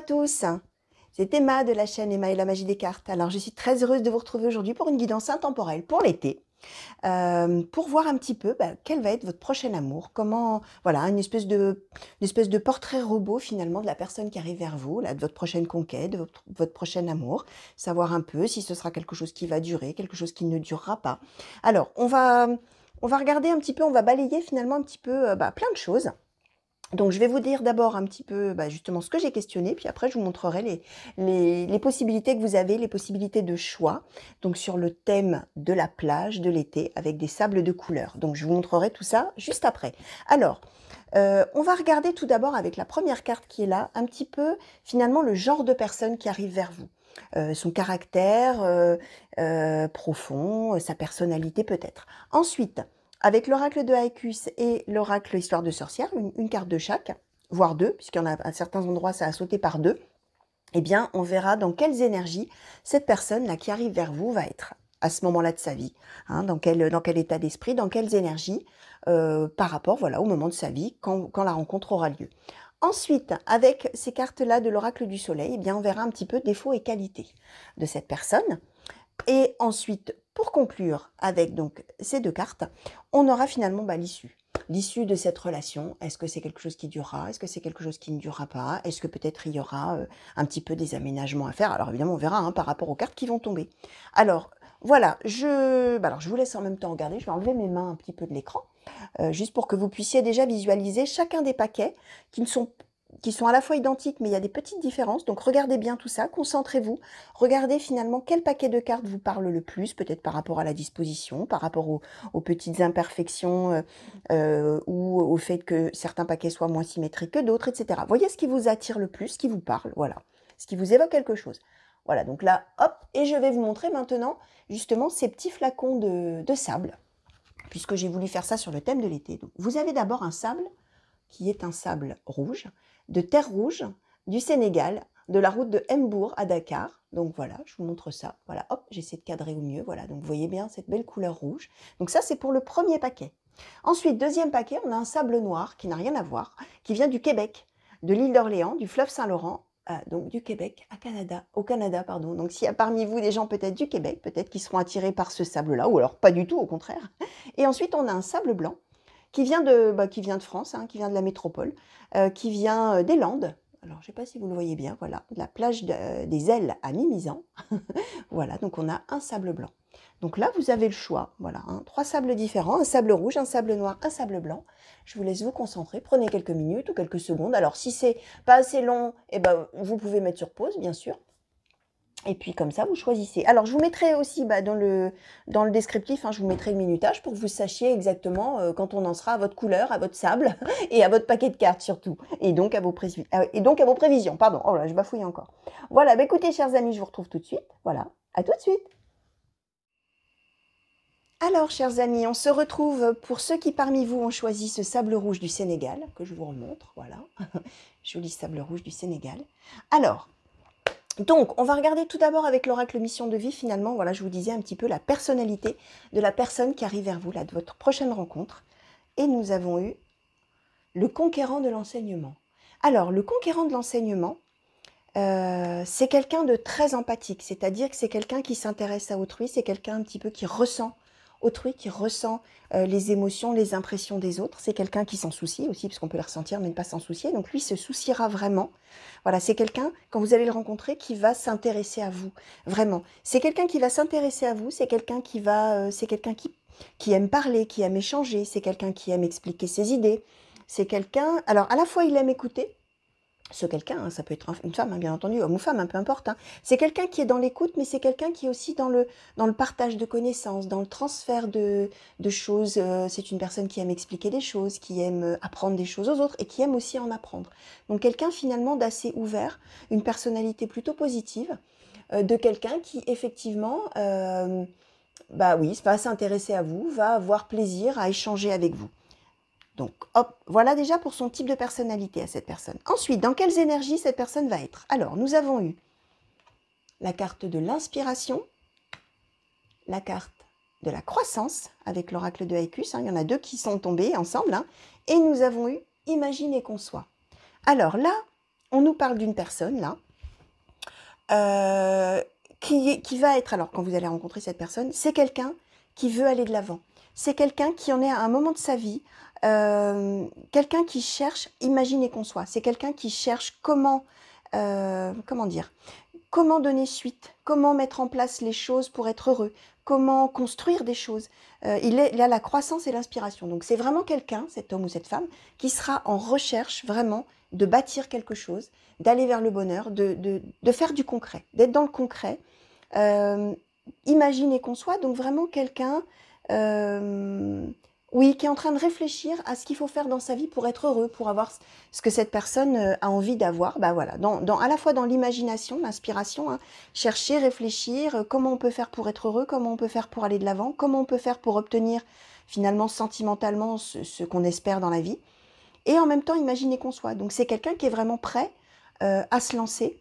tous, c'est Emma de la chaîne Emma et la magie des cartes. Alors je suis très heureuse de vous retrouver aujourd'hui pour une guidance intemporelle pour l'été, pour voir un petit peu quel va être votre prochain amour, comment, voilà, une espèce de portrait robot finalement de la personne qui arrive vers vous, là, de votre prochaine conquête, de votre prochain amour, savoir un peu si ce sera quelque chose qui va durer, quelque chose qui ne durera pas. Alors on va regarder un petit peu, on va balayer finalement un petit peu plein de choses. Donc, je vais vous dire d'abord un petit peu justement ce que j'ai questionné, puis après, je vous montrerai les possibilités que vous avez, les possibilités de choix, donc sur le thème de la plage de l'été avec des sables de couleur. Donc, je vous montrerai tout ça juste après. Alors, on va regarder tout d'abord avec la première carte qui est là, un petit peu finalement le genre de personne qui arrive vers vous. Son caractère profond, sa personnalité peut-être. Ensuite, avec l'oracle de Haïkus et l'oracle Histoire de sorcière, une carte de chaque, voire deux, puisqu'il y en a à certains endroits, ça a sauté par deux, eh bien, on verra dans quelles énergies cette personne-là qui arrive vers vous va être à ce moment-là de sa vie, hein, dans quel état d'esprit, dans quelles énergies, par rapport voilà, au moment de sa vie, quand la rencontre aura lieu. Ensuite, avec ces cartes-là de l'oracle du soleil, eh bien, on verra un petit peu défauts et qualités de cette personne. Et ensuite, pour conclure avec donc ces deux cartes, on aura finalement l'issue. L'issue de cette relation, est-ce que c'est quelque chose qui durera? Est-ce que c'est quelque chose qui ne durera pas? Est-ce que peut-être il y aura un petit peu des aménagements à faire? Alors évidemment, on verra par rapport aux cartes qui vont tomber. Alors, voilà, alors, je vous laisse en même temps regarder. Je vais enlever mes mains un petit peu de l'écran, juste pour que vous puissiez déjà visualiser chacun des paquets qui sont à la fois identiques, mais il y a des petites différences. Donc, regardez bien tout ça, concentrez-vous. Regardez finalement quel paquet de cartes vous parle le plus, peut-être par rapport à la disposition, par rapport aux petites imperfections ou au fait que certains paquets soient moins symétriques que d'autres, etc. Voyez ce qui vous attire le plus, ce qui vous parle, voilà, ce qui vous évoque quelque chose. Voilà, donc là, hop, et je vais vous montrer maintenant justement ces petits flacons de sable, puisque j'ai voulu faire ça sur le thème de l'été. Donc, vous avez d'abord un sable qui est un sable rouge, de terre rouge, du Sénégal, de la route de Mbour à Dakar. Donc voilà, je vous montre ça. Voilà, hop, j'essaie de cadrer au mieux. Voilà, donc vous voyez bien cette belle couleur rouge. Donc ça, c'est pour le premier paquet. Ensuite, deuxième paquet, on a un sable noir qui n'a rien à voir, qui vient du Québec, de l'île d'Orléans, du fleuve Saint-Laurent, donc du Québec au Canada, pardon. Donc s'il y a parmi vous des gens peut-être du Québec, peut-être qui seront attirés par ce sable-là, ou alors pas du tout, au contraire. Et ensuite, on a un sable blanc qui vient de France, qui vient de la métropole, qui vient des Landes. Alors, je ne sais pas si vous le voyez bien, voilà, la plage des Ailes à Mimizan. Voilà, donc on a un sable blanc. Donc là, vous avez le choix, voilà, 3 sables différents, un sable rouge, un sable noir, un sable blanc. Je vous laisse vous concentrer, prenez quelques minutes ou quelques secondes. Alors, si c'est pas assez long, vous pouvez mettre sur pause, bien sûr. Et puis comme ça, vous choisissez. Alors, je vous mettrai aussi dans le descriptif, je vous mettrai le minutage pour que vous sachiez exactement quand on en sera à votre couleur, à votre sable et à votre paquet de cartes surtout. Et donc à vos prévisions. Pardon, oh là, je bafouille encore. Voilà, écoutez, chers amis, je vous retrouve tout de suite. Voilà, à tout de suite. Alors, chers amis, on se retrouve pour ceux qui parmi vous ont choisi ce sable rouge du Sénégal, que je vous remontre. Voilà, joli sable rouge du Sénégal. Alors, donc, on va regarder tout d'abord avec l'oracle mission de vie, finalement, voilà, je vous disais un petit peu la personnalité de la personne qui arrive vers vous, là, de votre prochaine rencontre. Et nous avons eu le conquérant de l'enseignement. Alors, le conquérant de l'enseignement, c'est quelqu'un de très empathique, c'est-à-dire que c'est quelqu'un qui s'intéresse à autrui, c'est quelqu'un un petit peu qui ressent autrui, qui ressent les émotions, les impressions des autres. C'est quelqu'un qui s'en soucie aussi, parce qu'on peut les ressentir, mais ne pas s'en soucier. Donc lui se souciera vraiment. Voilà, c'est quelqu'un, quand vous allez le rencontrer, qui va s'intéresser à vous. Vraiment. C'est quelqu'un qui va s'intéresser à vous, c'est quelqu'un qui aime parler, qui aime échanger, c'est quelqu'un qui aime expliquer ses idées. C'est quelqu'un, alors à la fois il aime écouter, ce quelqu'un, ça peut être une femme, bien entendu, homme ou femme, peu importe. C'est quelqu'un qui est dans l'écoute, mais c'est quelqu'un qui est aussi dans le partage de connaissances, dans le transfert de choses. C'est une personne qui aime expliquer des choses, qui aime apprendre des choses aux autres et qui aime aussi en apprendre. Donc quelqu'un finalement d'assez ouvert, une personnalité plutôt positive, de quelqu'un qui effectivement, oui, va s'intéresser à vous, va avoir plaisir à échanger avec vous. Donc, hop, voilà déjà pour son type de personnalité à cette personne. Ensuite, dans quelles énergies cette personne va être? Alors, nous avons eu la carte de l'inspiration, la carte de la croissance avec l'oracle de Haïkus. Il y en a 2 qui sont tombés ensemble. Et nous avons eu imagine et conçoit. Alors là, on nous parle d'une personne, là, qui va être, alors quand vous allez rencontrer cette personne, c'est quelqu'un qui veut aller de l'avant. C'est quelqu'un qui en est à un moment de sa vie, quelqu'un qui cherche, imaginez qu'on soit, c'est quelqu'un qui cherche comment dire, comment donner suite, comment mettre en place les choses pour être heureux, comment construire des choses. Il a la croissance et l'inspiration. Donc c'est vraiment quelqu'un, cet homme ou cette femme, qui sera en recherche vraiment de bâtir quelque chose, d'aller vers le bonheur, de faire du concret, d'être dans le concret. Imaginez qu'on soit donc vraiment quelqu'un, oui, qui est en train de réfléchir à ce qu'il faut faire dans sa vie pour être heureux, pour avoir ce que cette personne a envie d'avoir. Bah voilà, à la fois dans l'imagination, l'inspiration, hein, chercher, réfléchir, comment on peut faire pour être heureux, comment on peut faire pour aller de l'avant, comment on peut faire pour obtenir finalement sentimentalement ce qu'on espère dans la vie. Et en même temps, imaginez qu'on soit. Donc c'est quelqu'un qui est vraiment prêt à se lancer,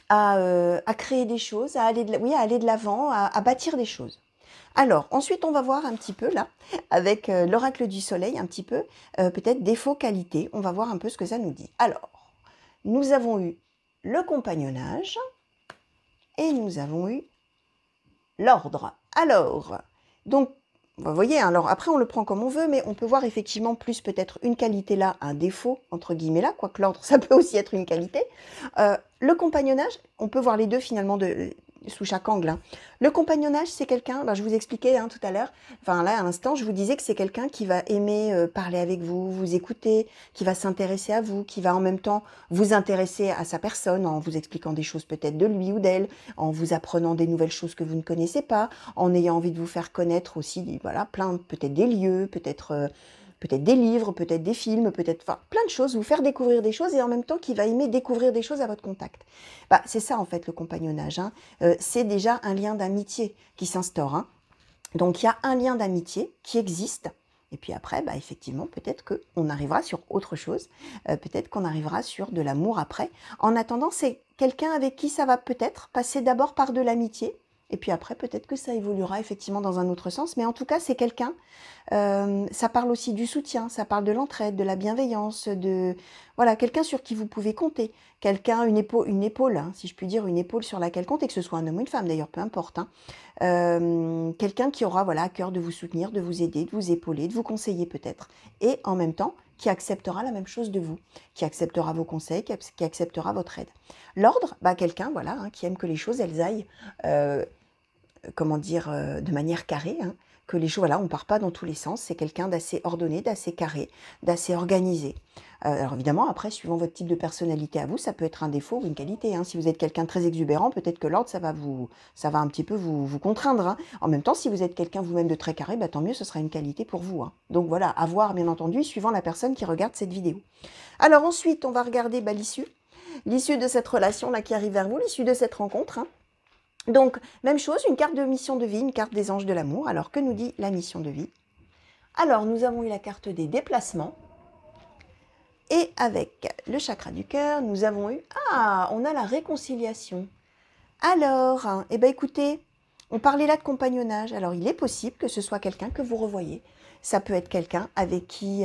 à créer des choses, à aller de l'avant, à bâtir des choses. Alors, ensuite, on va voir un petit peu, là, avec l'oracle du soleil, un petit peu, peut-être défaut, qualité. On va voir un peu ce que ça nous dit. Alors, nous avons eu le compagnonnage et nous avons eu l'ordre. Alors, donc, vous voyez, alors après, on le prend comme on veut, mais on peut voir effectivement plus peut-être une qualité là, un défaut, entre guillemets là, quoique l'ordre, ça peut aussi être une qualité. Le compagnonnage, on peut voir les deux finalement sous chaque angle. Hein. Le compagnonnage, c'est quelqu'un, je vous expliquais tout à l'heure, enfin là à l'instant, je vous disais que c'est quelqu'un qui va aimer parler avec vous, vous écouter, qui va s'intéresser à vous, qui va en même temps vous intéresser à sa personne en vous expliquant des choses peut-être de lui ou d'elle, en vous apprenant des nouvelles choses que vous ne connaissez pas, en ayant envie de vous faire connaître aussi, voilà, plein, peut-être des lieux, peut-être des livres, peut-être des films, peut-être plein de choses, vous faire découvrir des choses et en même temps qui va aimer découvrir des choses à votre contact. C'est ça en fait le compagnonnage, hein. C'est déjà un lien d'amitié qui s'instaure. Hein. Donc il y a un lien d'amitié qui existe et puis après, effectivement, peut-être qu'on arrivera sur autre chose, peut-être qu'on arrivera sur de l'amour après. En attendant, c'est quelqu'un avec qui ça va peut-être passer d'abord par de l'amitié, et puis après, peut-être que ça évoluera effectivement dans un autre sens. Mais en tout cas, c'est quelqu'un, ça parle aussi du soutien, ça parle de l'entraide, de la bienveillance, voilà, quelqu'un sur qui vous pouvez compter. Quelqu'un, une épaule, hein, si je puis dire, une épaule sur laquelle compter, que ce soit un homme ou une femme d'ailleurs, peu importe. Hein. Quelqu'un qui aura à cœur de vous soutenir, de vous aider, de vous épauler, de vous conseiller peut-être. Et en même temps, qui acceptera la même chose de vous, qui acceptera vos conseils, qui acceptera votre aide. L'ordre, quelqu'un voilà, qui aime que les choses, elles aillent, de manière carrée, hein, que les choses, voilà, on ne part pas dans tous les sens, c'est quelqu'un d'assez ordonné, d'assez carré, d'assez organisé. Alors évidemment, après, suivant votre type de personnalité à vous, ça peut être un défaut ou une qualité. Hein. Si vous êtes quelqu'un de très exubérant, peut-être que l'ordre, ça va un petit peu vous contraindre. Hein. En même temps, si vous êtes quelqu'un vous-même de très carré, tant mieux, ce sera une qualité pour vous. Hein. Donc voilà, à voir bien entendu, suivant la personne qui regarde cette vidéo. Alors ensuite, on va regarder l'issue de cette relation-là qui arrive vers vous, l'issue de cette rencontre. Hein. Donc, même chose, une carte de mission de vie, une carte des anges de l'amour. Alors, que nous dit la mission de vie? Alors, nous avons eu la carte des déplacements. Et avec le chakra du cœur, nous avons eu... Ah, on a la réconciliation. Alors, écoutez, on parlait là de compagnonnage. Alors, il est possible que ce soit quelqu'un que vous revoyez. Ça peut être quelqu'un avec qui,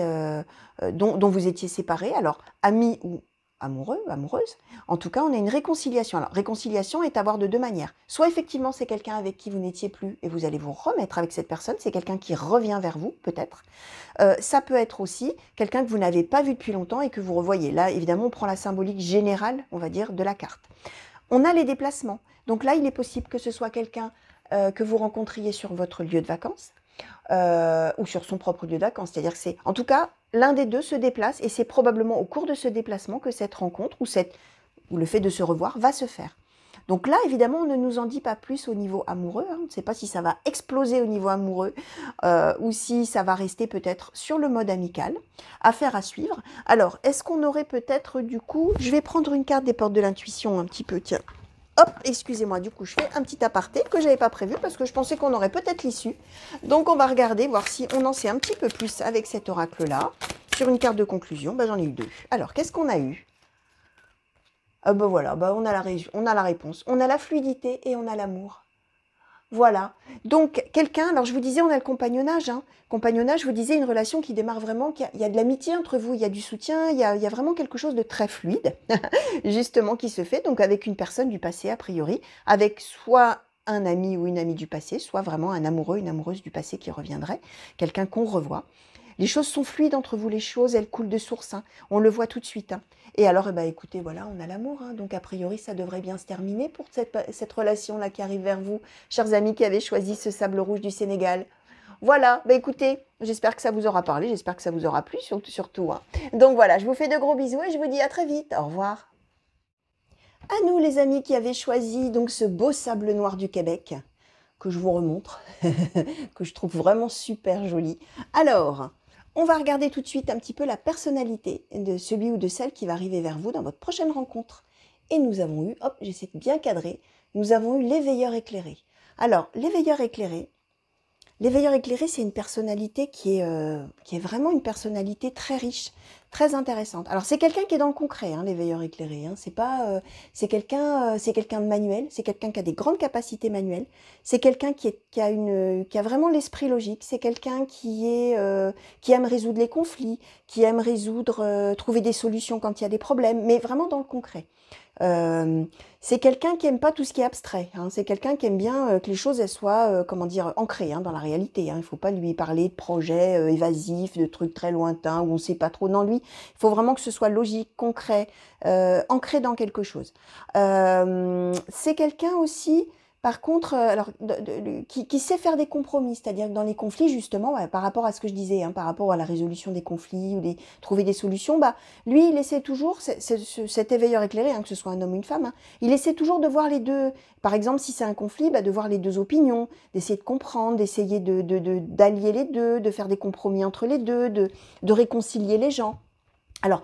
dont vous étiez séparés. Alors, ami ou amoureux, amoureuse. En tout cas, on a une réconciliation. Alors, réconciliation est à voir de deux manières. Soit effectivement, c'est quelqu'un avec qui vous n'étiez plus et vous allez vous remettre avec cette personne. C'est quelqu'un qui revient vers vous, peut-être. Ça peut être aussi quelqu'un que vous n'avez pas vu depuis longtemps et que vous revoyez. Là, évidemment, on prend la symbolique générale, on va dire, de la carte. On a les déplacements. Donc là, il est possible que ce soit quelqu'un que vous rencontriez sur votre lieu de vacances ou sur son propre lieu de vacances. C'est-à-dire que c'est, en tout cas, l'un des deux se déplace et c'est probablement au cours de ce déplacement que cette rencontre ou le fait de se revoir va se faire. Donc là, évidemment, on ne nous en dit pas plus au niveau amoureux. Hein. On ne sait pas si ça va exploser au niveau amoureux ou si ça va rester peut-être sur le mode amical. Affaire à suivre. Alors, est-ce qu'on aurait peut-être du coup... Je vais prendre une carte des portes de l'intuition un petit peu, tiens. Hop, excusez-moi, du coup, je fais un petit aparté que je n'avais pas prévu parce que je pensais qu'on aurait peut-être l'issue. Donc, on va regarder, voir si on en sait un petit peu plus avec cet oracle-là. Sur une carte de conclusion, j'en ai eu deux. Alors, qu'est-ce qu'on a eu? Voilà, on a la réponse. On a la fluidité et on a l'amour. Voilà. Donc, quelqu'un, alors je vous disais, on a le compagnonnage. Hein. Compagnonnage, je vous disais, une relation qui démarre vraiment, il y a de l'amitié entre vous, il y a du soutien, il y a vraiment quelque chose de très fluide, justement, qui se fait, donc avec une personne du passé, a priori, avec soit un ami ou une amie du passé, soit vraiment un amoureux, une amoureuse du passé qui reviendrait, quelqu'un qu'on revoit. Les choses sont fluides entre vous, les choses, elles coulent de source, hein. On le voit tout de suite. Hein. Et alors, eh ben, écoutez, voilà, on a l'amour, hein. Donc a priori, ça devrait bien se terminer pour cette relation-là qui arrive vers vous, chers amis qui avez choisi ce sable rouge du Sénégal. Voilà, bah écoutez, j'espère que ça vous aura parlé, j'espère que ça vous aura plu, surtout. Hein. Donc voilà, je vous fais de gros bisous et je vous dis à très vite. Au revoir. À nous, les amis qui avez choisi donc ce beau sable noir du Québec, que je vous remontre, que je trouve vraiment super joli. Alors, on va regarder tout de suite un petit peu la personnalité de celui ou de celle qui va arriver vers vous dans votre prochaine rencontre. Et nous avons eu, hop, j'essaie de bien cadrer, nous avons eu l'éveilleur éclairé. Alors, l'éveilleur éclairé, c'est une personnalité qui est vraiment une personnalité très riche, très intéressante. Alors, c'est quelqu'un qui est dans le concret, hein, l'éveilleur éclairé. Hein. C'est quelqu'un de manuel, c'est quelqu'un qui a des grandes capacités manuelles, c'est quelqu'un qui a vraiment l'esprit logique, c'est quelqu'un qui aime résoudre les conflits, qui aime trouver des solutions quand il y a des problèmes, mais vraiment dans le concret. C'est quelqu'un qui aime pas tout ce qui est abstrait. Hein. C'est quelqu'un qui aime bien que les choses elles soient, comment dire, ancrées hein, dans la réalité. Hein. Il ne faut pas lui parler de projets évasifs, de trucs très lointains où on ne sait pas trop. Non, lui, il faut vraiment que ce soit logique, concret, ancré dans quelque chose. C'est quelqu'un aussi par contre, alors, qui sait faire des compromis, c'est-à-dire que dans les conflits, justement, ouais, par rapport à ce que je disais, hein, par rapport à la résolution des conflits ou trouver des solutions, bah, lui, il essaie toujours, cet éveilleur éclairé, hein, que ce soit un homme ou une femme, hein, il essaie toujours de voir les deux, par exemple, si c'est un conflit, bah, de voir les deux opinions, d'essayer de comprendre, d'essayer d'allier les deux, de faire des compromis entre les deux, de réconcilier les gens. Alors,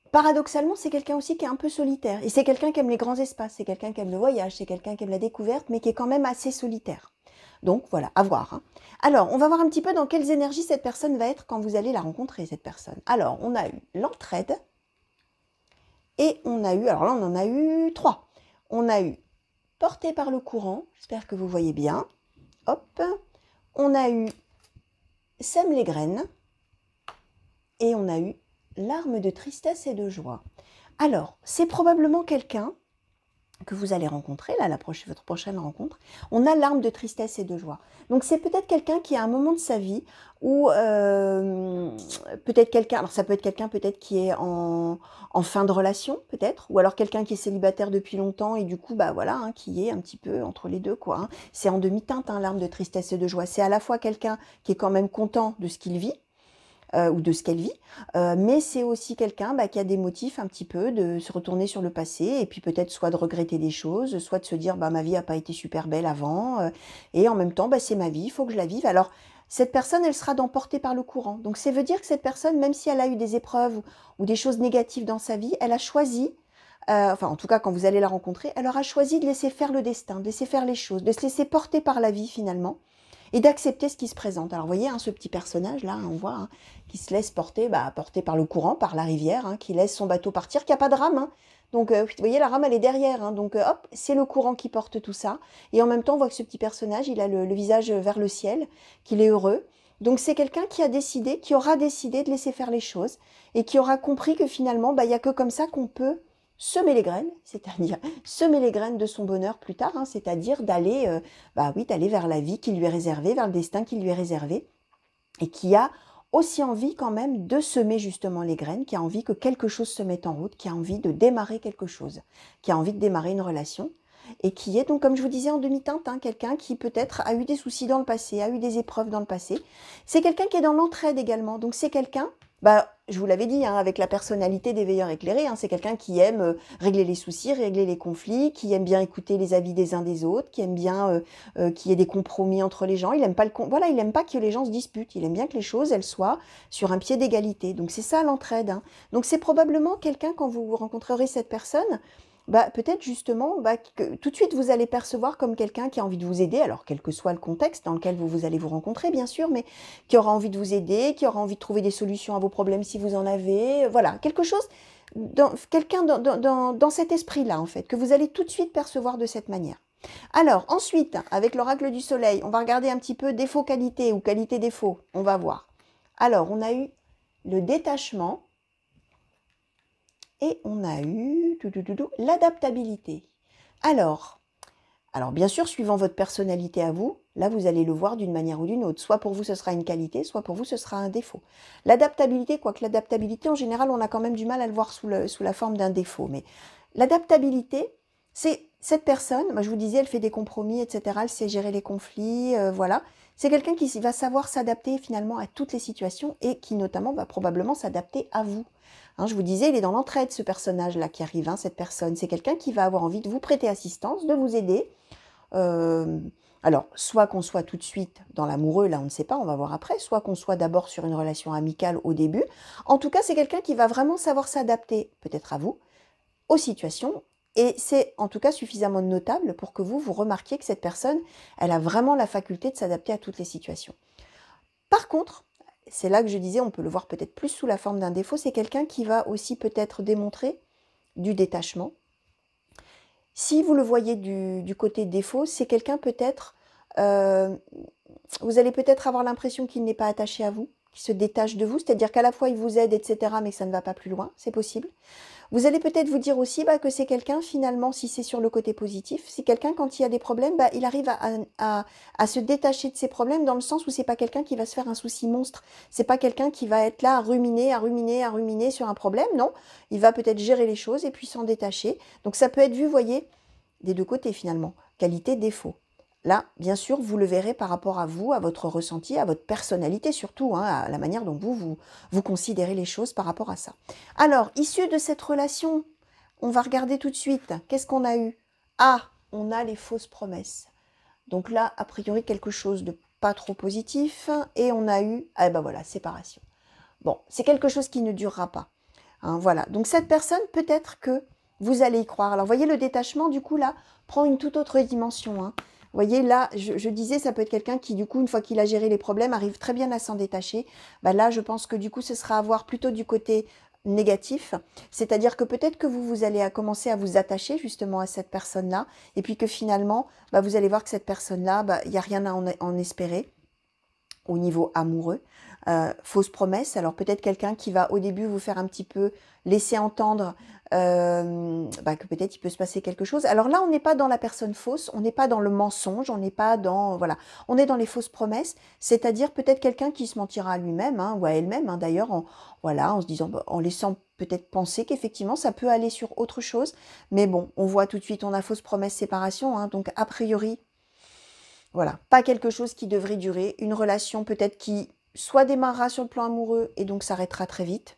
paradoxalement, c'est quelqu'un aussi qui est un peu solitaire. Et c'est quelqu'un qui aime les grands espaces, c'est quelqu'un qui aime le voyage, c'est quelqu'un qui aime la découverte, mais qui est quand même assez solitaire. Donc voilà, à voir. Hein. Alors, on va voir un petit peu dans quelles énergies cette personne va être quand vous allez la rencontrer, cette personne. Alors, on a eu l'entraide, et on a eu, alors là, on en a eu 3. On a eu porté par le courant, j'espère que vous voyez bien. Hop. On a eu sème les graines, et on a eu larmes de tristesse et de joie. Alors, c'est probablement quelqu'un que vous allez rencontrer, là, votre prochaine rencontre. On a larmes de tristesse et de joie. Donc, c'est peut-être quelqu'un qui a un moment de sa vie où peut-être quelqu'un, alors ça peut être quelqu'un peut-être qui est en fin de relation, peut-être, ou alors quelqu'un qui est célibataire depuis longtemps et du coup, bah voilà, hein, qui est un petit peu entre les deux, quoi. Hein. C'est en demi-teinte, hein, larmes de tristesse et de joie. C'est à la fois quelqu'un qui est quand même content de ce qu'il vit, ou de ce qu'elle vit, mais c'est aussi quelqu'un bah, qui a des motifs un petit peu de se retourner sur le passé et puis peut-être soit de regretter des choses, soit de se dire bah, ma vie n'a pas été super belle avant, et en même temps bah, c'est ma vie, il faut que je la vive. Alors cette personne, elle sera d'emporter par le courant. Donc ça veut dire que cette personne, même si elle a eu des épreuves ou des choses négatives dans sa vie, elle a choisi, enfin en tout cas quand vous allez la rencontrer, elle aura choisi de laisser faire le destin, de laisser faire les choses, de se laisser porter par la vie finalement, et d'accepter ce qui se présente. Alors, vous voyez, hein, ce petit personnage-là, hein, on voit, hein, qui se laisse porter, porter par le courant, par la rivière, hein, qui laisse son bateau partir, qui n'a pas de rame. Hein. Donc, vous voyez, la rame, elle est derrière. Hein, donc, hop, c'est le courant qui porte tout ça. Et en même temps, on voit que ce petit personnage, il a le visage vers le ciel, qu'il est heureux. Donc, c'est quelqu'un qui a décidé, qui aura décidé de laisser faire les choses et qui aura compris que finalement, il n'y a que comme ça qu'on peut semer les graines, c'est-à-dire semer les graines de son bonheur plus tard, hein, c'est-à-dire d'aller d'aller vers la vie qui lui est réservée, vers le destin qui lui est réservé, et qui a aussi envie quand même de semer justement les graines, qui a envie que quelque chose se mette en route, qui a envie de démarrer quelque chose, qui a envie de démarrer une relation, et qui est donc, comme je vous disais, en demi-teinte, hein, quelqu'un qui peut-être a eu des soucis dans le passé, a eu des épreuves dans le passé. C'est quelqu'un qui est dans l'entraide également, donc c'est quelqu'un, je vous l'avais dit, hein, avec la personnalité des veilleurs éclairés, hein, c'est quelqu'un qui aime régler les soucis, régler les conflits, qui aime bien écouter les avis des uns des autres, qui aime bien qu'il y ait des compromis entre les gens. Il aime pas il aime pas que les gens se disputent. Il aime bien que les choses elles soient sur un pied d'égalité. Donc c'est ça l'entraide. Hein. Donc c'est probablement quelqu'un quand vous rencontrerez cette personne. Peut-être justement que tout de suite vous allez percevoir comme quelqu'un qui a envie de vous aider, alors quel que soit le contexte dans lequel vous allez vous rencontrer bien sûr, mais qui aura envie de vous aider, qui aura envie de trouver des solutions à vos problèmes si vous en avez, voilà, quelque chose, quelqu'un dans cet esprit-là en fait, que vous allez tout de suite percevoir de cette manière. Alors, ensuite, avec l'oracle du soleil, on va regarder un petit peu défaut-qualité ou qualité-défaut. On va voir. Alors, on a eu le détachement et on a eu l'adaptabilité. Alors, bien sûr, suivant votre personnalité à vous, là, vous allez le voir d'une manière ou d'une autre. Soit pour vous, ce sera une qualité, soit pour vous, ce sera un défaut. L'adaptabilité, quoique l'adaptabilité, en général, on a quand même du mal à le voir sous la forme d'un défaut. Mais l'adaptabilité, c'est cette personne, moi je vous disais, elle fait des compromis, etc. Elle sait gérer les conflits, voilà. C'est quelqu'un qui va savoir s'adapter finalement à toutes les situations et qui notamment va probablement s'adapter à vous. Hein, je vous disais, il est dans l'entraide ce personnage-là qui arrive, hein, cette personne. C'est quelqu'un qui va avoir envie de vous prêter assistance, de vous aider. Alors, soit qu'on soit tout de suite dans l'amoureux, là on ne sait pas, on va voir après, soit qu'on soit d'abord sur une relation amicale au début. En tout cas, c'est quelqu'un qui va vraiment savoir s'adapter, peut-être à vous, aux situations. Et c'est en tout cas suffisamment notable pour que vous remarquiez que cette personne, elle a vraiment la faculté de s'adapter à toutes les situations. Par contre, c'est là que je disais, on peut le voir peut-être plus sous la forme d'un défaut, c'est quelqu'un qui va aussi peut-être démontrer du détachement. Si vous le voyez du côté défaut, c'est quelqu'un peut-être, vous allez peut-être avoir l'impression qu'il n'est pas attaché à vous, qu'il se détache de vous, c'est-à-dire qu'à la fois il vous aide, etc., mais que ça ne va pas plus loin, c'est possible. Vous allez peut-être vous dire aussi que c'est quelqu'un, finalement, si c'est sur le côté positif, c'est quelqu'un, quand il y a des problèmes, il arrive à se détacher de ses problèmes dans le sens où c'est pas quelqu'un qui va se faire un souci monstre. C'est pas quelqu'un qui va être là à ruminer sur un problème, non. Il va peut-être gérer les choses et puis s'en détacher. Donc ça peut être vu, vous voyez, des deux côtés finalement. Qualité, défaut. Là, bien sûr, vous le verrez par rapport à vous, à votre ressenti, à votre personnalité surtout, hein, à la manière dont vous considérez les choses par rapport à ça. Alors, issu de cette relation, on va regarder tout de suite. Qu'est-ce qu'on a eu? Ah, on a les fausses promesses. Donc là, a priori, quelque chose de pas trop positif. Et on a eu, ah ben voilà, séparation. Bon, c'est quelque chose qui ne durera pas. Hein, voilà. Donc cette personne, peut-être que vous allez y croire. Alors, voyez, le détachement, du coup, là, prend une toute autre dimension. Hein. Vous voyez, là, je disais, ça peut être quelqu'un qui, du coup, une fois qu'il a géré les problèmes, arrive très bien à s'en détacher. Là, je pense que, du coup, ce sera à voir plutôt du côté négatif. C'est-à-dire que peut-être que vous allez commencer à vous attacher, justement, à cette personne-là. Et puis que, finalement, vous allez voir que cette personne-là, il n'y a rien à en espérer au niveau amoureux. Fausse promesse, alors peut-être quelqu'un qui va au début vous faire un petit peu laisser entendre que peut-être il peut se passer quelque chose. Alors là, on n'est pas dans la personne fausse, on n'est pas dans le mensonge, on n'est pas dans... Voilà, on est dans les fausses promesses, c'est-à-dire peut-être quelqu'un qui se mentira à lui-même, hein, ou à elle-même, hein, d'ailleurs, en se disant, en laissant peut-être penser qu'effectivement, ça peut aller sur autre chose. Mais bon, on voit tout de suite, on a fausse promesse, séparation, hein, donc a priori, voilà, pas quelque chose qui devrait durer, une relation peut-être qui soit démarrera sur le plan amoureux et donc s'arrêtera très vite,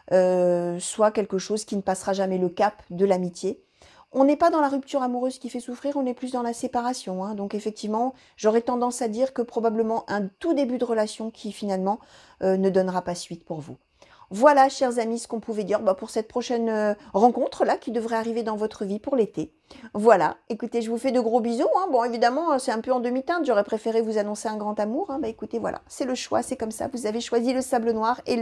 soit quelque chose qui ne passera jamais le cap de l'amitié. On n'est pas dans la rupture amoureuse qui fait souffrir, on est plus dans la séparation. Hein. Donc effectivement, j'aurais tendance à dire que probablement un tout début de relation qui finalement ne donnera pas suite pour vous. Voilà, chers amis, ce qu'on pouvait dire pour cette prochaine rencontre-là qui devrait arriver dans votre vie pour l'été. Voilà, écoutez, je vous fais de gros bisous. Hein. Bon, évidemment, c'est un peu en demi-teinte. J'aurais préféré vous annoncer un grand amour. Hein. Écoutez, voilà, c'est le choix, c'est comme ça. Vous avez choisi le sable noir et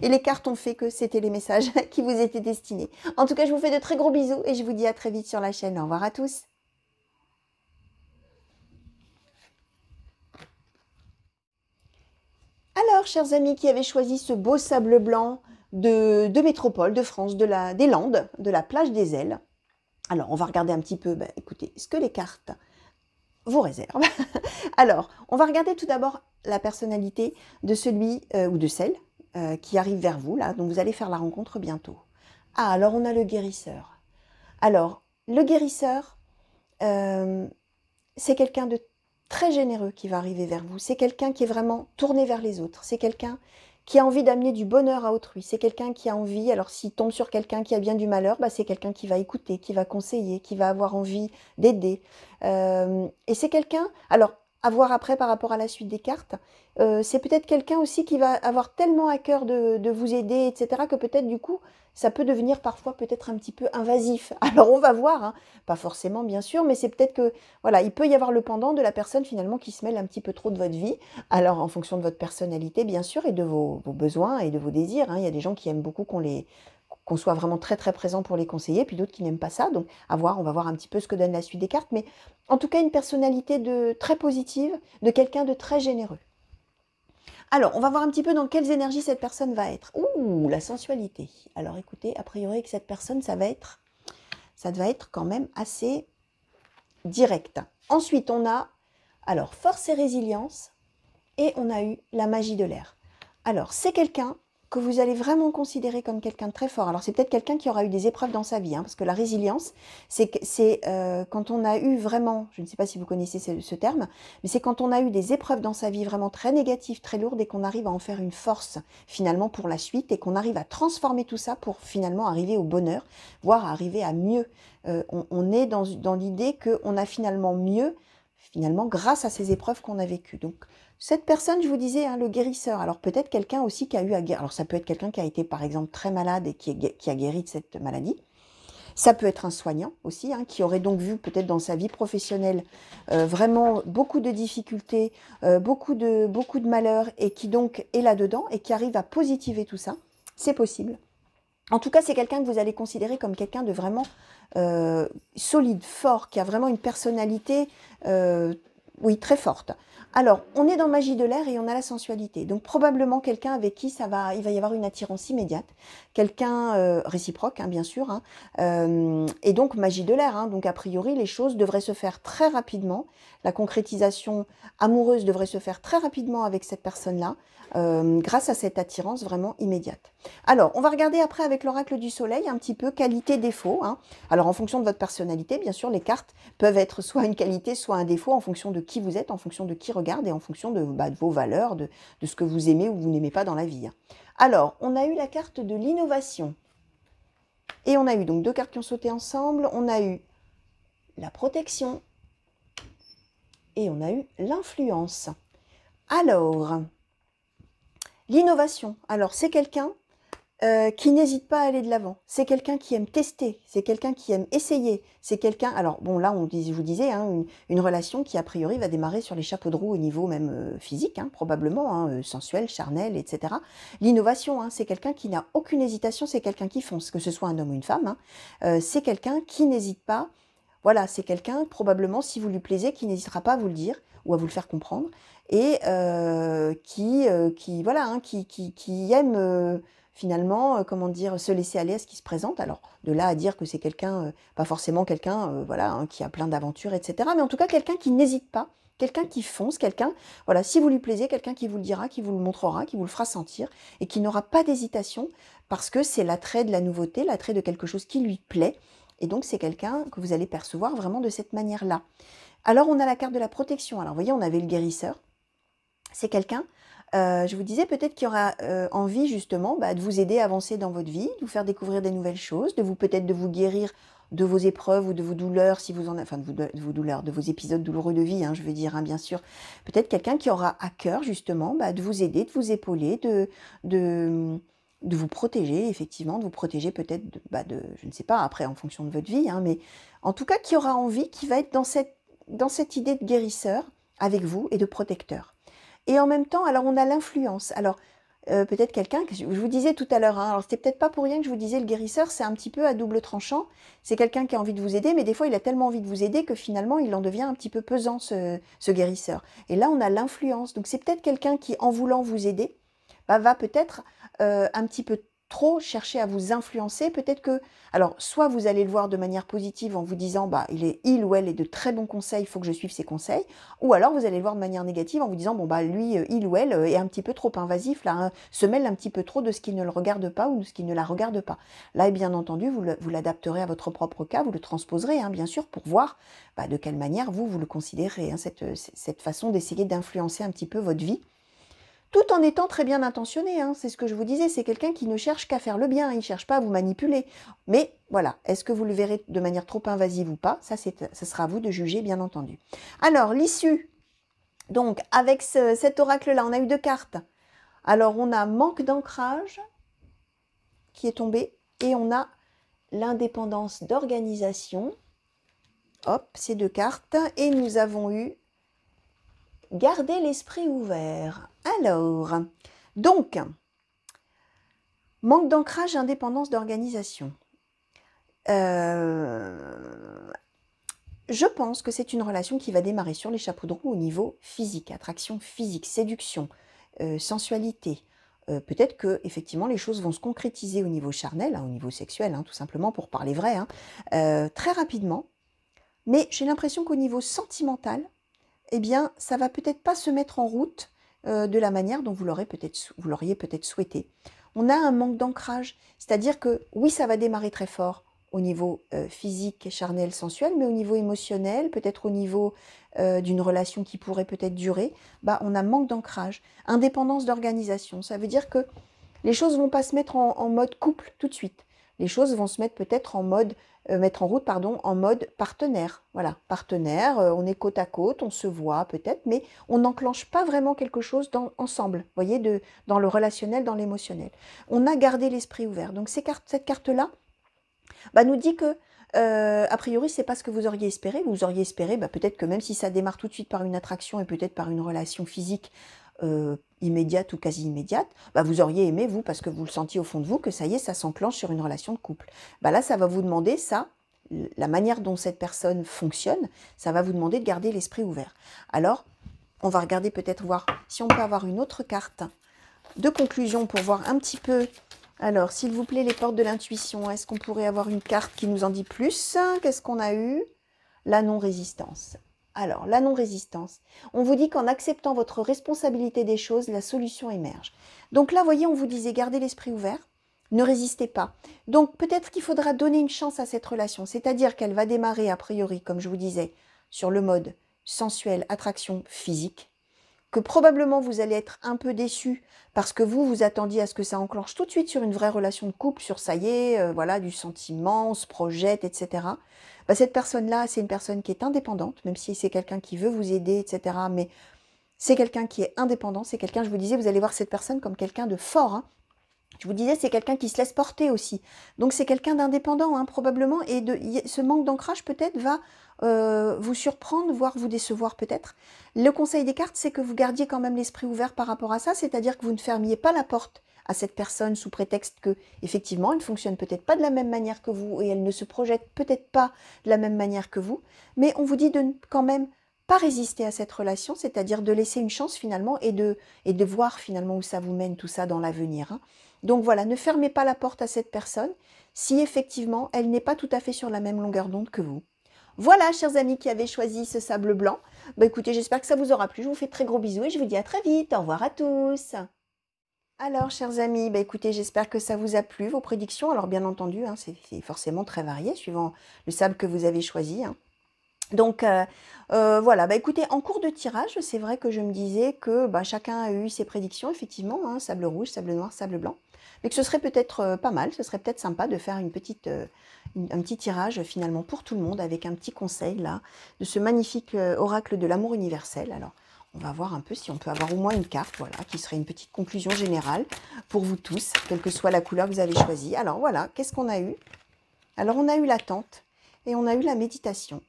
les cartes ont fait que c'était les messages qui vous étaient destinés. En tout cas, je vous fais de très gros bisous et je vous dis à très vite sur la chaîne. Au revoir à tous. Alors, chers amis qui avaient choisi ce beau sable blanc de métropole, de France, des Landes, de la plage des Ailes, alors on va regarder un petit peu, écoutez, ce que les cartes vous réservent. Alors, on va regarder tout d'abord la personnalité de celui ou de celle qui arrive vers vous, là, dont vous allez faire la rencontre bientôt. Ah, alors on a le guérisseur. Alors, le guérisseur, c'est quelqu'un de très généreux qui va arriver vers vous. C'est quelqu'un qui est vraiment tourné vers les autres. C'est quelqu'un qui a envie d'amener du bonheur à autrui. C'est quelqu'un qui a envie, alors s'il tombe sur quelqu'un qui a bien du malheur, c'est quelqu'un qui va écouter, qui va conseiller, qui va avoir envie d'aider. Et c'est quelqu'un, alors à voir après par rapport à la suite des cartes, c'est peut-être quelqu'un aussi qui va avoir tellement à cœur de vous aider, etc., que peut-être du coup, ça peut devenir parfois peut-être un petit peu invasif. Alors on va voir, hein, pas forcément bien sûr, mais c'est peut-être que, voilà, il peut y avoir le pendant de la personne finalement qui se mêle un petit peu trop de votre vie, alors en fonction de votre personnalité bien sûr, et de vos besoins et de vos désirs. Hein. Il y a des gens qui aiment beaucoup qu'on qu'on soit vraiment très très présent pour les conseiller, puis d'autres qui n'aiment pas ça. Donc à voir, on va voir un petit peu ce que donne la suite des cartes. Mais en tout cas, une personnalité très positive, de quelqu'un de très généreux. Alors, on va voir un petit peu dans quelles énergies cette personne va être. Ouh, la sensualité. Alors écoutez, a priori avec cette personne, ça va être quand même assez direct. Ensuite, on a alors force et résilience et on a eu la magie de l'air. Alors, c'est quelqu'un que vous allez vraiment considérer comme quelqu'un de très fort. Alors, c'est peut-être quelqu'un qui aura eu des épreuves dans sa vie, hein, parce que la résilience, c'est quand on a eu vraiment, je ne sais pas si vous connaissez ce terme, mais c'est quand on a eu des épreuves dans sa vie vraiment très négatives, très lourdes, et qu'on arrive à en faire une force, finalement, pour la suite, et qu'on arrive à transformer tout ça pour, finalement, arriver au bonheur, voire arriver à mieux. On est dans l'idée qu'on a finalement mieux, finalement, grâce à ces épreuves qu'on a vécues. Donc, cette personne, je vous disais, hein, le guérisseur, alors peut-être quelqu'un aussi qui a eu à guérir, alors ça peut être quelqu'un qui a été par exemple très malade et qui a guéri de cette maladie, ça peut être un soignant aussi, hein, qui aurait donc vu peut-être dans sa vie professionnelle vraiment beaucoup de difficultés, beaucoup de malheurs et qui donc est là-dedans et qui arrive à positiver tout ça, c'est possible. En tout cas, c'est quelqu'un que vous allez considérer comme quelqu'un de vraiment solide, fort, qui a vraiment une personnalité, oui, très forte. Alors, on est dans magie de l'air et on a la sensualité. Donc, probablement quelqu'un avec qui il va y avoir une attirance immédiate. Quelqu'un réciproque, hein, bien sûr. Hein, et donc, magie de l'air. Hein, donc, a priori, les choses devraient se faire très rapidement. La concrétisation amoureuse devrait se faire très rapidement avec cette personne-là, grâce à cette attirance vraiment immédiate. Alors, on va regarder après avec l'oracle du soleil un petit peu qualité-défaut. Hein. Alors, en fonction de votre personnalité, bien sûr, les cartes peuvent être soit une qualité, soit un défaut, en fonction de qui vous êtes, en fonction de qui regarde et en fonction de vos valeurs, de ce que vous aimez ou vous n'aimez pas dans la vie. Hein. Alors, on a eu la carte de l'innovation. Et on a eu donc deux cartes qui ont sauté ensemble. On a eu la protection et on a eu l'influence. Alors, l'innovation. Alors, c'est quelqu'un qui n'hésite pas à aller de l'avant. C'est quelqu'un qui aime tester, c'est quelqu'un qui aime essayer, c'est quelqu'un... Alors, bon, là, je vous disais, hein, une relation qui, a priori, va démarrer sur les chapeaux de roue au niveau même physique, hein, probablement, hein, sensuel, charnel, etc. L'innovation, hein, c'est quelqu'un qui n'a aucune hésitation, c'est quelqu'un qui fonce, que ce soit un homme ou une femme. Hein, c'est quelqu'un qui n'hésite pas. Voilà, c'est quelqu'un, probablement, si vous lui plaisez, qui n'hésitera pas à vous le dire ou à vous le faire comprendre et voilà, hein, qui aime... finalement, comment dire, se laisser aller à ce qui se présente. Alors, de là à dire que c'est quelqu'un, pas forcément quelqu'un, voilà, hein, qui a plein d'aventures, etc. Mais en tout cas, quelqu'un qui n'hésite pas, quelqu'un qui fonce, quelqu'un, voilà, si vous lui plaisez, quelqu'un qui vous le dira, qui vous le montrera, qui vous le fera sentir, et qui n'aura pas d'hésitation, parce que c'est l'attrait de la nouveauté, l'attrait de quelque chose qui lui plaît, et donc c'est quelqu'un que vous allez percevoir vraiment de cette manière-là. Alors, on a la carte de la protection. Alors, vous voyez, on avait le guérisseur. C'est quelqu'un... je vous disais peut-être qu'il y aura envie justement de vous aider à avancer dans votre vie, de vous faire découvrir des nouvelles choses, peut-être de vous guérir de vos épreuves ou de vos douleurs, si vous en avez, enfin de vos douleurs, de vos épisodes douloureux de vie, hein, je veux dire, hein, bien sûr. Peut-être quelqu'un qui aura à cœur justement de vous aider, de vous épauler, de vous protéger, effectivement, de vous protéger peut-être je ne sais pas, après en fonction de votre vie, hein, mais en tout cas qui aura envie, qui va être dans cette idée de guérisseur avec vous et de protecteur. Et en même temps, alors on a l'influence. Alors, peut-être quelqu'un, que je vous disais tout à l'heure, hein, alors c'était peut-être pas pour rien que je vous disais le guérisseur, c'est un petit peu à double tranchant. C'est quelqu'un qui a envie de vous aider, mais des fois il a tellement envie de vous aider que finalement il en devient un petit peu pesant, ce guérisseur. Et là, on a l'influence. Donc c'est peut-être quelqu'un qui, en voulant vous aider, va peut-être un petit peu trop chercher à vous influencer. Peut-être que, alors, soit vous allez le voir de manière positive en vous disant, il ou elle est de très bons conseils, il faut que je suive ses conseils. Ou alors vous allez le voir de manière négative en vous disant, lui, il ou elle est un petit peu trop invasif, là, hein, se mêle un petit peu trop de ce qui ne le regarde pas ou de ce qui ne la regarde pas. Là, bien entendu, vous l'adapterez à votre propre cas, vous le transposerez, hein, bien sûr, pour voir de quelle manière vous le considérez, hein, cette façon d'essayer d'influencer un petit peu votre vie. Tout en étant très bien intentionné, hein, c'est ce que je vous disais, c'est quelqu'un qui ne cherche qu'à faire le bien, il ne cherche pas à vous manipuler. Mais voilà, est-ce que vous le verrez de manière trop invasive ou pas? Ça sera à vous de juger, bien entendu. Alors, l'issue, donc, avec cet oracle-là, on a eu deux cartes. Alors, on a manque d'ancrage qui est tombé, et on a l'indépendance d'organisation. Hop, ces deux cartes. Et nous avons eu garder l'esprit ouvert. Alors, donc, Manque d'ancrage, indépendance d'organisation. Je pense que c'est une relation qui va démarrer sur les chapeaux de roue au niveau physique, attraction physique, séduction, sensualité. Peut-être que effectivement les choses vont se concrétiser au niveau charnel, hein, au niveau sexuel, hein, tout simplement pour parler vrai, hein, très rapidement. Mais j'ai l'impression qu'au niveau sentimental, eh bien, ça va peut-être pas se mettre en route de la manière dont vous l'auriez peut-être souhaité. On a un manque d'ancrage, c'est-à-dire que oui, ça va démarrer très fort au niveau physique, charnel, sensuel, mais au niveau émotionnel, peut-être au niveau d'une relation qui pourrait peut-être durer, bah, on a manque d'ancrage. Indépendance d'organisation, ça veut dire que les choses ne vont pas se mettre en mode couple tout de suite. Les choses vont se mettre peut-être en mode, mettre en route, pardon, en mode partenaire. Voilà, partenaire, on est côte à côte, on se voit peut-être, mais on n'enclenche pas vraiment quelque chose ensemble, vous voyez, dans le relationnel, dans l'émotionnel. On a gardé l'esprit ouvert. Donc cette carte-là bah, nous dit que, a priori, c'est pas ce que vous auriez espéré. Vous auriez espéré, bah, peut-être que même si ça démarre tout de suite par une attraction et peut-être par une relation physique immédiate ou quasi immédiate, bah, vous auriez aimé, vous, parce que vous le sentiez au fond de vous, que ça y est, ça s'enclenche sur une relation de couple. Bah, là, ça va vous demander ça, la manière dont cette personne fonctionne, ça va vous demander de garder l'esprit ouvert. Alors, on va regarder peut-être voir si on peut avoir une autre carte de conclusion pour voir un petit peu. Alors, s'il vous plaît, les portes de l'intuition, est-ce qu'on pourrait avoir une carte qui nous en dit plus? Qu'est-ce qu'on a eu? La non-résistance. Alors, la non-résistance. On vous dit qu'en acceptant votre responsabilité des choses, la solution émerge. Donc là, voyez, on vous disait, gardez l'esprit ouvert, ne résistez pas. Donc, peut-être qu'il faudra donner une chance à cette relation, c'est-à-dire qu'elle va démarrer, a priori, comme je vous disais, sur le mode sensuel, attraction physique, que probablement vous allez être un peu déçu parce que vous attendiez à ce que ça enclenche tout de suite sur une vraie relation de couple, sur ça y est, voilà, du sentiment, on se projette, etc. Bah, cette personne-là, c'est une personne qui est indépendante, même si c'est quelqu'un qui veut vous aider, etc. Mais c'est quelqu'un qui est indépendant, c'est quelqu'un, je vous disais, vous allez voir cette personne comme quelqu'un de fort, hein. Je vous disais, c'est quelqu'un qui se laisse porter aussi. Donc, c'est quelqu'un d'indépendant, hein, probablement. Et ce manque d'ancrage, peut-être, va vous surprendre, voire vous décevoir, peut-être. Le conseil des cartes, c'est que vous gardiez quand même l'esprit ouvert par rapport à ça. C'est-à-dire que vous ne fermiez pas la porte à cette personne sous prétexte que, effectivement, elle ne fonctionne peut-être pas de la même manière que vous et elle ne se projette peut-être pas de la même manière que vous. Mais on vous dit de quand même pas résister à cette relation, c'est-à-dire de laisser une chance finalement et de voir finalement où ça vous mène tout ça dans l'avenir, hein. Donc voilà, ne fermez pas la porte à cette personne si effectivement elle n'est pas tout à fait sur la même longueur d'onde que vous. Voilà, chers amis qui avaient choisi ce sable blanc. Bah écoutez, j'espère que ça vous aura plu. Je vous fais de très gros bisous et je vous dis à très vite. Au revoir à tous. Alors, chers amis, bah écoutez, j'espère que ça vous a plu, vos prédictions. Alors, bien entendu, hein, c'est forcément très varié suivant le sable que vous avez choisi, hein. Donc voilà, bah écoutez, en cours de tirage, c'est vrai que je me disais que bah, chacun a eu ses prédictions, effectivement, hein, sable rouge, sable noir, sable blanc, mais que ce serait peut-être pas mal, ce serait peut-être sympa de faire un petit tirage finalement pour tout le monde avec un petit conseil là, de ce magnifique oracle de l'amour universel. Alors, on va voir un peu si on peut avoir au moins une carte, voilà, qui serait une petite conclusion générale pour vous tous, quelle que soit la couleur que vous avez choisie. Alors voilà, qu'est-ce qu'on a eu? Alors on a eu l'attente et on a eu la méditation.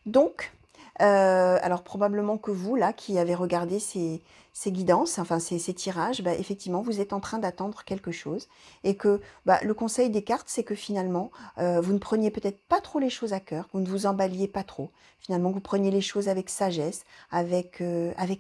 Donc, alors probablement que vous, là, qui avez regardé ces guidances, enfin ces tirages, bah, effectivement, vous êtes en train d'attendre quelque chose. Et que bah, le conseil des cartes, c'est que finalement, vous ne preniez peut-être pas trop les choses à cœur, vous ne vous emballiez pas trop. Finalement, vous preniez les choses avec sagesse, avec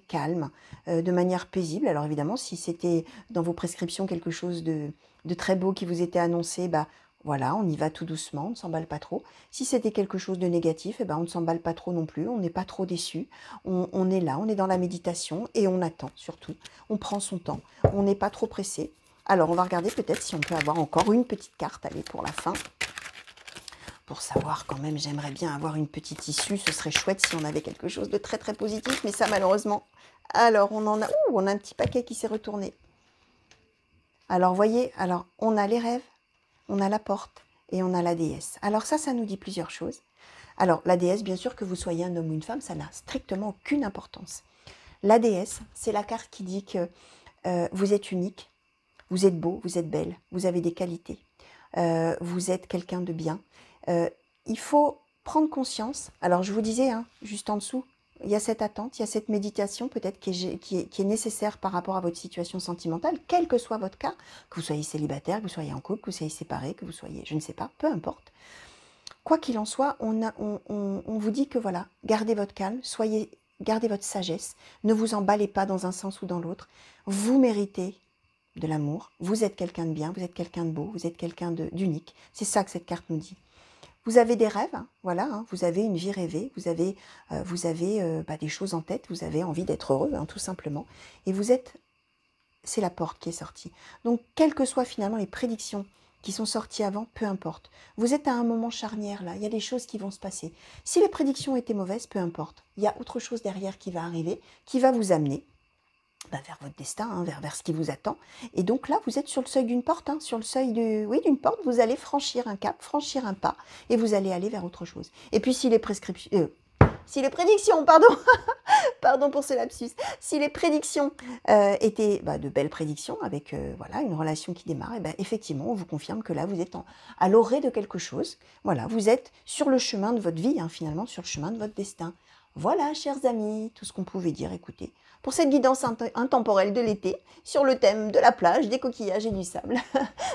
calme, de manière paisible. Alors évidemment, si c'était dans vos prescriptions quelque chose de très beau qui vous était annoncé, bah, voilà, on y va tout doucement, on ne s'emballe pas trop. Si c'était quelque chose de négatif, eh ben, on ne s'emballe pas trop non plus, on n'est pas trop déçu. On est là, on est dans la méditation et on attend surtout. On prend son temps, on n'est pas trop pressé. Alors, on va regarder peut-être si on peut avoir encore une petite carte, allez, pour la fin. Pour savoir quand même, j'aimerais bien avoir une petite issue. Ce serait chouette si on avait quelque chose de très très positif, mais ça malheureusement. Alors, on en a, on a un petit paquet qui s'est retourné. Alors, voyez, alors on a les rêves, on a la porte et on a la déesse. Alors ça nous dit plusieurs choses. Alors la déesse, bien sûr que vous soyez un homme ou une femme, ça n'a strictement aucune importance. La déesse, c'est la carte qui dit que vous êtes unique, vous êtes beau, vous êtes belle, vous avez des qualités, vous êtes quelqu'un de bien. Il faut prendre conscience, alors je vous disais, hein, juste en dessous, il y a cette attente, il y a cette méditation peut-être qui est nécessaire par rapport à votre situation sentimentale, quel que soit votre cas, que vous soyez célibataire, que vous soyez en couple, que vous soyez séparé, que vous soyez, je ne sais pas, peu importe. Quoi qu'il en soit, on vous dit que voilà, gardez votre calme, gardez votre sagesse, ne vous emballez pas dans un sens ou dans l'autre. Vous méritez de l'amour, vous êtes quelqu'un de bien, vous êtes quelqu'un de beau, vous êtes quelqu'un d'unique. C'est ça que cette carte nous dit. Vous avez des rêves, hein, voilà, hein, vous avez une vie rêvée, vous avez des choses en tête, vous avez envie d'être heureux, hein, tout simplement. Et c'est la porte qui est sortie. Donc, quelles que soient finalement les prédictions qui sont sorties avant, peu importe. Vous êtes à un moment charnière là, il y a des choses qui vont se passer. Si les prédictions étaient mauvaises, peu importe. Il y a autre chose derrière qui va arriver, qui va vous amener vers votre destin, hein, vers ce qui vous attend. Et donc là, vous êtes sur le seuil d'une porte, hein, sur le seuil d'une porte, vous allez franchir un cap, franchir un pas, et vous allez aller vers autre chose. Et puis si les prédictions, pardon pour ce lapsus, si les prédictions étaient de belles prédictions, avec voilà, une relation qui démarre, et effectivement, on vous confirme que là, vous êtes à l'orée de quelque chose. Voilà, vous êtes sur le chemin de votre vie, hein, finalement, sur le chemin de votre destin. Voilà, chers amis, tout ce qu'on pouvait dire, écoutez, pour cette guidance intemporelle de l'été, sur le thème de la plage, des coquillages et du sable.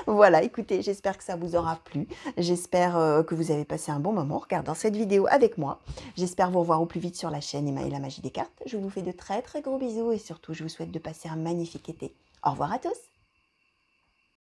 Voilà, écoutez, j'espère que ça vous aura plu. J'espère que vous avez passé un bon moment en regardant cette vidéo avec moi. J'espère vous revoir au plus vite sur la chaîne Emma et la magie des cartes. Je vous fais de très très gros bisous et surtout, je vous souhaite de passer un magnifique été. Au revoir à tous!